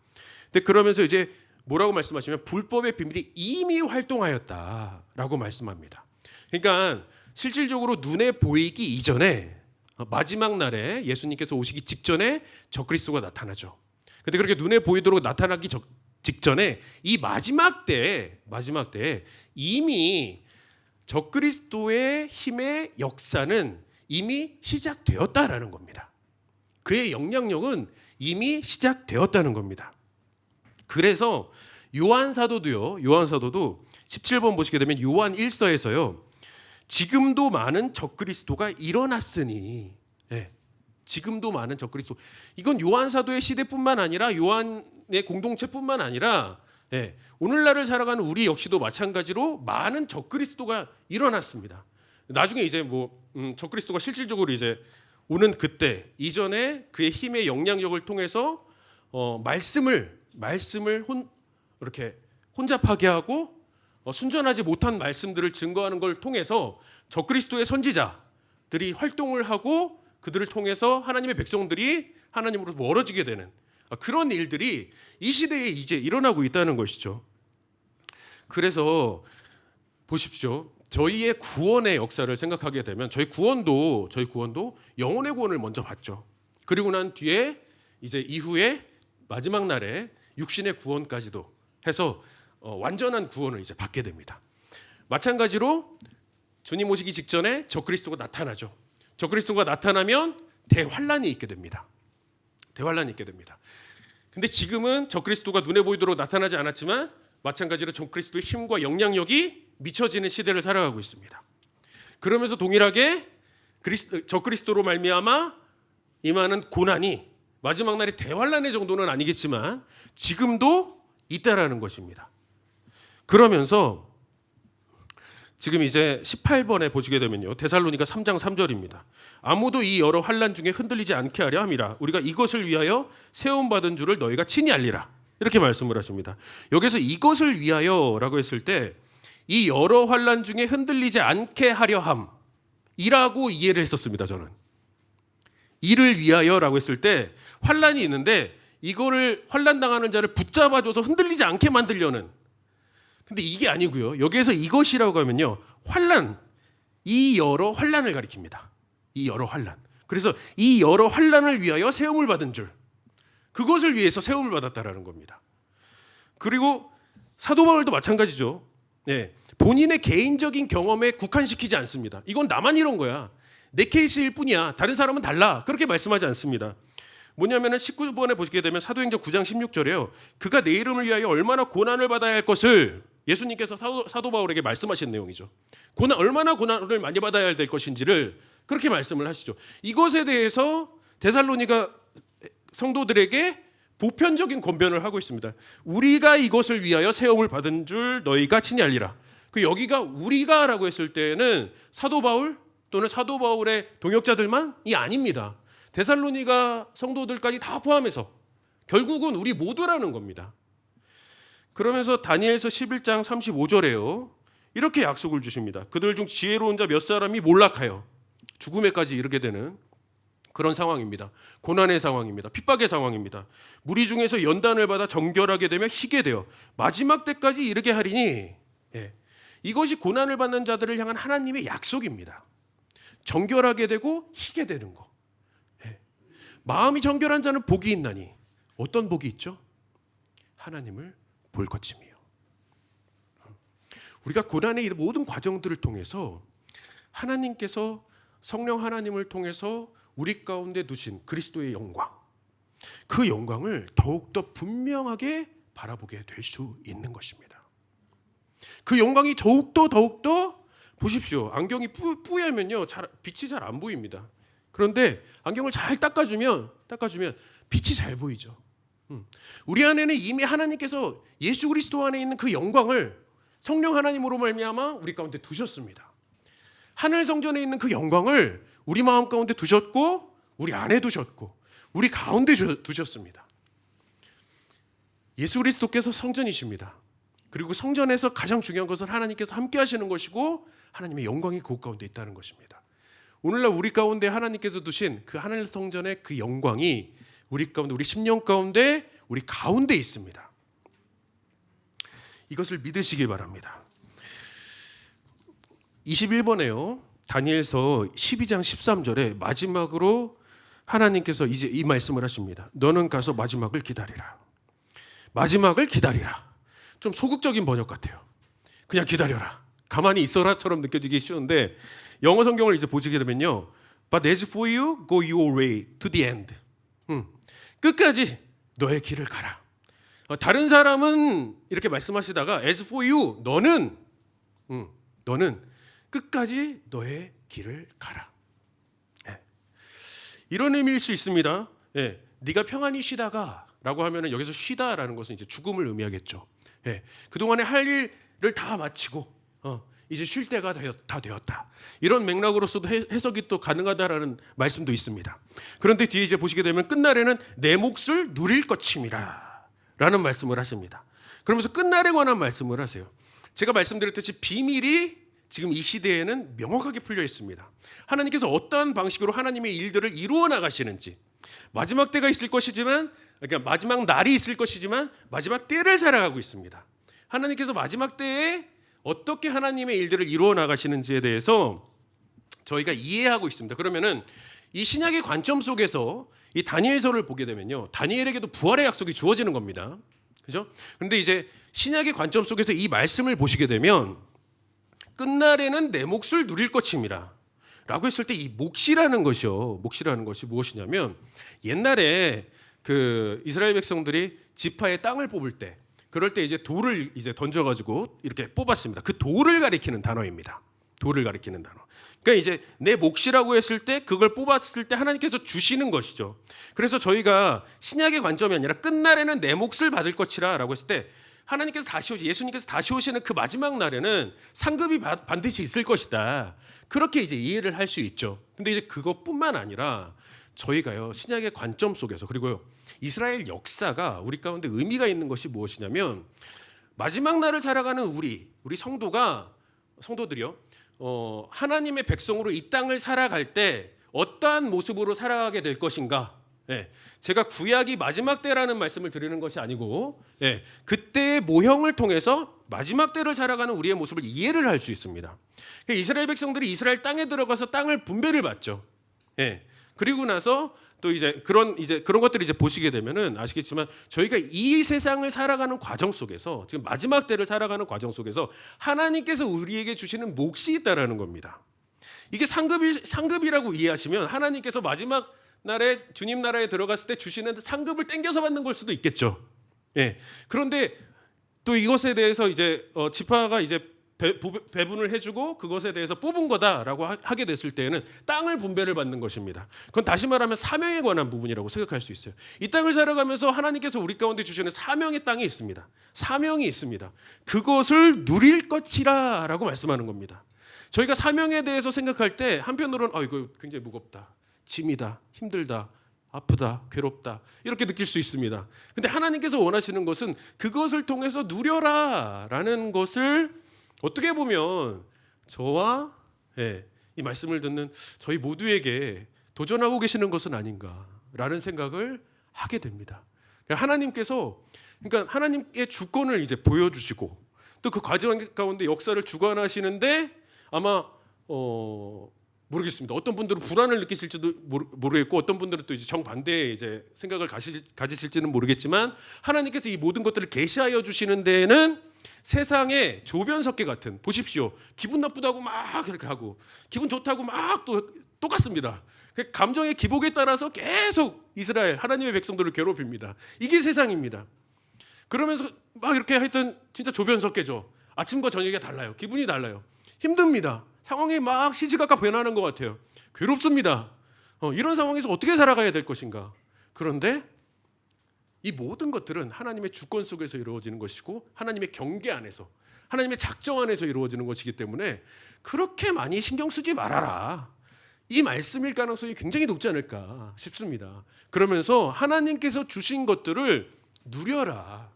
[SPEAKER 2] 근데 그러면서 이제 뭐라고 말씀하시면 불법의 비밀이 이미 활동하였다라고 말씀합니다. 그러니까 실질적으로 눈에 보이기 이전에 마지막 날에 예수님께서 오시기 직전에 적그리스도가 나타나죠. 근데 그렇게 눈에 보이도록 나타나기 직전에 이 마지막 때에 이미 적그리스도의 힘의 역사는 이미 시작되었다라는 겁니다. 그의 영향력은 이미 시작되었다는 겁니다. 그래서 요한 사도도 17번 보시게 되면 요한 1서에서요. 지금도 많은 적그리스도가 일어났으니 지금도 많은 적그리스도 이건 요한 사도의 시대뿐만 아니라 요한의 공동체뿐만 아니라 오늘날을 살아가는 우리 역시도 마찬가지로 많은 적그리스도가 일어났습니다. 나중에 이제 적그리스도가 실질적으로 이제 오는 그때 이전에 그의 힘의 영향력을 통해서 말씀을 이렇게 혼잡하게 하고 순전하지 못한 말씀들을 증거하는 걸 통해서 적그리스도의 선지자들이 활동을 하고 그들을 통해서 하나님의 백성들이 하나님으로 멀어지게 되는 그런 일들이 이 시대에 이제 일어나고 있다는 것이죠. 그래서 보십시오. 저희의 구원의 역사를 생각하게 되면 저희 구원도 영혼의 구원을 먼저 받죠. 그리고 난 뒤에 이제 이후에 마지막 날에 육신의 구원까지도 해서 완전한 구원을 이제 받게 됩니다. 마찬가지로 주님 오시기 직전에 적그리스도가 나타나죠. 적그리스도가 나타나면 대환란이 있게 됩니다. 근데 지금은 적그리스도가 눈에 보이도록 나타나지 않았지만 마찬가지로 적그리스도의 힘과 영향력이 미쳐지는 시대를 살아가고 있습니다. 그러면서 동일하게 적그리스도로 말미암아 임하는 고난이 마지막 날의 대환란의 정도는 아니겠지만 지금도 있다라는 것입니다. 그러면서 지금 이제 18번에 보시게 되면요, 데살로니가 3장 3절입니다. 아무도 이 여러 환란 중에 흔들리지 않게 하려 함이라. 우리가 이것을 위하여 세움 받은 줄을 너희가 친히 알리라. 이렇게 말씀을 하십니다. 여기서 이것을 위하여라고 했을 때 이 여러 환란 중에 흔들리지 않게 하려 함이라고 이해를 했었습니다. 저는 이를 위하여라고 했을 때 환란이 있는데 이거를 환란 당하는 자를 붙잡아줘서 흔들리지 않게 만들려는. 근데 이게 아니고요. 여기에서 이것이라고 하면요, 환란, 이 여러 환란을 가리킵니다. 이 여러 환란. 그래서 이 여러 환란을 위하여 세움을 받은 줄, 그것을 위해서 세움을 받았다라는 겁니다. 그리고 사도 바울도 마찬가지죠. 예, 본인의 개인적인 경험에 국한시키지 않습니다. 이건 나만 이런 거야, 내 케이스일 뿐이야, 다른 사람은 달라, 그렇게 말씀하지 않습니다. 뭐냐면은 19번에 보시게 되면 사도행전 9장 16절에요. 그가 내 이름을 위하여 얼마나 고난을 받아야 할 것을 예수님께서 사도 바울에게 말씀하신 내용이죠. 얼마나 고난을 많이 받아야 될 것인지를 그렇게 말씀을 하시죠. 이것에 대해서 데살로니가 성도들에게 보편적인 권변을 하고 있습니다. 우리가 이것을 위하여 세움을 받은 줄 너희가 친히 알리라. 그 여기가 우리가라고 했을 때는 사도 바울 또는 사도 바울의 동역자들만이 아닙니다. 데살로니가 성도들까지 다 포함해서 결국은 우리 모두라는 겁니다. 그러면서 다니엘서 11장 35절에요, 이렇게 약속을 주십니다. 그들 중 지혜로운 자 몇 사람이 몰락하여 죽음에까지 이르게 되는 그런 상황입니다. 고난의 상황입니다. 핍박의 상황입니다. 무리 중에서 연단을 받아 정결하게 되며 희게 되어 마지막 때까지 이르게 하리니, 예, 이것이 고난을 받는 자들을 향한 하나님의 약속입니다. 정결하게 되고 희게 되는 거. 예. 마음이 정결한 자는 복이 있나니. 어떤 복이 있죠? 하나님을 볼 것임이요. 우리가 고난의 이 모든 과정들을 통해서 하나님께서 성령 하나님을 통해서 우리 가운데 두신 그리스도의 영광, 그 영광을 더욱더 분명하게 바라보게 될 수 있는 것입니다. 그 영광이 더욱더 보십시오. 안경이 뿌야면요, 빛이 잘 안 보입니다. 그런데 안경을 잘 닦아주면 빛이 잘 보이죠. 우리 안에는 이미 하나님께서 예수 그리스도 안에 있는 그 영광을 성령 하나님으로 말미암아 우리 가운데 두셨습니다. 하늘 성전에 있는 그 영광을 우리 마음 가운데 두셨고, 우리 안에 두셨고, 우리 가운데 두셨습니다. 예수 그리스도께서 성전이십니다. 그리고 성전에서 가장 중요한 것은 하나님께서 함께 하시는 것이고 하나님의 영광이 그 가운데 있다는 것입니다. 오늘날 우리 가운데 하나님께서 두신 그 하늘 성전의 그 영광이 우리 가운데, 우리 심령 가운데, 우리 가운데 있습니다. 이것을 믿으시기 바랍니다. 21번에요. 다니엘서 12장 13절에 마지막으로 하나님께서 이제 이 말씀을 하십니다. 너는 가서 마지막을 기다리라. 마지막을 기다리라. 좀 소극적인 번역 같아요. 그냥 기다려라, 가만히 있어라처럼 느껴지기 쉬운데, 영어 성경을 이제 보시게 되면요, But as for you, go your way to the end. 끝까지 너의 길을 가라. 다른 사람은 이렇게 말씀하시다가 as for you, 너는 끝까지 너의 길을 가라. 예. 이런 의미일 수 있습니다. 예. 네가 평안히 쉬다가 라고 하면 여기서 쉬다라는 것은 이제 죽음을 의미하겠죠. 예. 그동안에 할 일을 다 마치고 이제 쉴 때가 다 되었다. 이런 맥락으로서도 해석이 또 가능하다라는 말씀도 있습니다. 그런데 뒤에 이제 보시게 되면 끝날에는 내 몫을 누릴 것임이라 라는 말씀을 하십니다. 그러면서 끝날에 관한 말씀을 하세요. 제가 말씀드렸듯이 비밀이 지금 이 시대에는 명확하게 풀려 있습니다. 하나님께서 어떠한 방식으로 하나님의 일들을 이루어 나가시는지, 마지막 때가 있을 것이지만, 그러니까 마지막 날이 있을 것이지만 마지막 때를 살아가고 있습니다. 하나님께서 마지막 때에 어떻게 하나님의 일들을 이루어 나가시는지에 대해서 저희가 이해하고 있습니다. 그러면은 이 신약의 관점 속에서 이 다니엘서를 보게 되면요, 다니엘에게도 부활의 약속이 주어지는 겁니다. 그죠? 그런데 이제 신약의 관점 속에서 이 말씀을 보시게 되면 끝날에는 내 몫을 누릴 것임이라 라고 했을 때 이 몫이라는 것이 무엇이냐면, 옛날에 그 이스라엘 백성들이 지파의 땅을 뽑을 때 그럴 때 이제 돌을 이제 던져가지고 이렇게 뽑았습니다. 그 돌을 가리키는 단어입니다. 돌을 가리키는 단어. 그러니까 이제 내 몫이라고 했을 때 그걸 뽑았을 때 하나님께서 주시는 것이죠. 그래서 저희가 신약의 관점이 아니라 끝날에는 내 몫을 받을 것이라라고 했을 때 하나님께서 다시 예수님께서 다시 오시는 그 마지막 날에는 상급이 반드시 있을 것이다. 그렇게 이제 이해를 할 수 있죠. 근데 이제 그것뿐만 아니라 저희가요 신약의 관점 속에서 그리고요 이스라엘 역사가 우리 가운데 의미가 있는 것이 무엇이냐면 마지막 날을 살아가는 우리 성도들이요 하나님의 백성으로 이 땅을 살아갈 때 어떠한 모습으로 살아가게 될 것인가? 제가 구약이 마지막 때라는 말씀을 드리는 것이 아니고 그때의 모형을 통해서 마지막 때를 살아가는 우리의 모습을 이해를 할 수 있습니다. 이스라엘 백성들이 이스라엘 땅에 들어가서 땅을 분배를 받죠. 그리고 나서 또 이제 그런 것들을 이제 보시게 되면은 아시겠지만 저희가 이 세상을 살아가는 과정 속에서 지금 마지막 때를 살아가는 과정 속에서 하나님께서 우리에게 주시는 몫이 있다라는 겁니다. 이게 상급이라고 이해하시면 하나님께서 마지막 날에 주님 나라에 들어갔을 때 주시는 상급을 땡겨서 받는 걸 수도 있겠죠. 그런데 또 이것에 대해서 이제 지파가 이제 배분을 해주고 그것에 대해서 뽑은 거다라고 하게 됐을 때에는 땅을 분배를 받는 것입니다. 그건 다시 말하면 사명에 관한 부분이라고 생각할 수 있어요. 이 땅을 살아가면서 하나님께서 우리 가운데 주시는 사명의 땅이 있습니다. 사명이 있습니다. 그것을 누릴 것이라라고 말씀하는 겁니다. 저희가 사명에 대해서 생각할 때 한편으로는 이거 굉장히 무겁다, 짐이다, 힘들다, 아프다, 괴롭다 이렇게 느낄 수 있습니다. 근데 하나님께서 원하시는 것은 그것을 통해서 누려라라는 것을 어떻게 보면 저와 이 말씀을 듣는 저희 모두에게 도전하고 계시는 것은 아닌가라는 생각을 하게 됩니다. 하나님께서 그러니까 하나님의 주권을 이제 보여주시고 또 그 과정 가운데 역사를 주관하시는데 아마 모르겠습니다. 어떤 분들은 불안을 느끼실지도 모르겠고 어떤 분들은 또 이제 정반대의 이제 생각을 가지실지는 모르겠지만 하나님께서 이 모든 것들을 계시하여 주시는 데에는 세상의 조변석계 같은 보십시오. 기분 나쁘다고 막 이렇게 하고 기분 좋다고 막 또 똑같습니다. 감정의 기복에 따라서 계속 이스라엘 하나님의 백성들을 괴롭힙니다. 이게 세상입니다. 그러면서 막 이렇게 하여튼 진짜 조변석계죠. 아침과 저녁이 달라요. 기분이 달라요. 힘듭니다. 상황이 막 시시각각 변하는 것 같아요. 괴롭습니다. 이런 상황에서 어떻게 살아가야 될 것인가. 그런데 이 모든 것들은 하나님의 주권 속에서 이루어지는 것이고 하나님의 경계 안에서 하나님의 작정 안에서 이루어지는 것이기 때문에 그렇게 많이 신경 쓰지 말아라. 이 말씀일 가능성이 굉장히 높지 않을까 싶습니다. 그러면서 하나님께서 주신 것들을 누려라.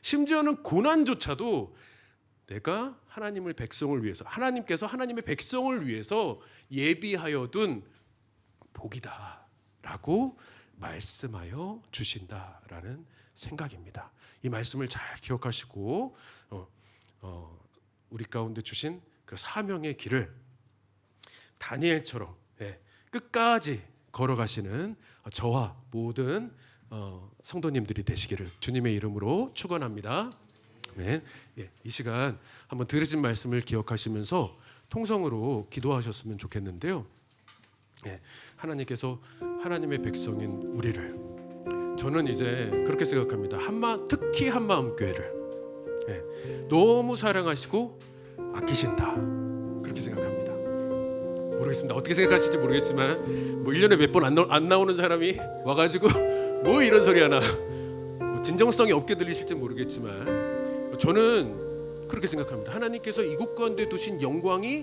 [SPEAKER 2] 심지어는 고난조차도 내가 하나님의 백성을 위해서 하나님께서 하나님의 백성을 위해서 예비하여 둔 복이다라고 말씀하여 주신다라는 생각입니다. 이 말씀을 잘 기억하시고 우리 가운데 주신 그 사명의 길을 다니엘처럼 끝까지 걸어가시는 저와 모든 성도님들이 되시기를 주님의 이름으로 축원합니다. 이 시간 한번 들으신 말씀을 기억하시면서 통성으로 기도하셨으면 좋겠는데요. 하나님께서 하나님의 백성인 우리를 저는 이제 그렇게 생각합니다. 특히 한마음교회를 너무 사랑하시고 아끼신다 그렇게 생각합니다. 모르겠습니다. 어떻게 생각하실지 모르겠지만 1년에 몇 번 안 나오는 사람이 와가지고 뭐 이런 소리 하나 진정성이 없게 들리실지 모르겠지만 저는 그렇게 생각합니다. 하나님께서 이곳 가운데 두신 영광이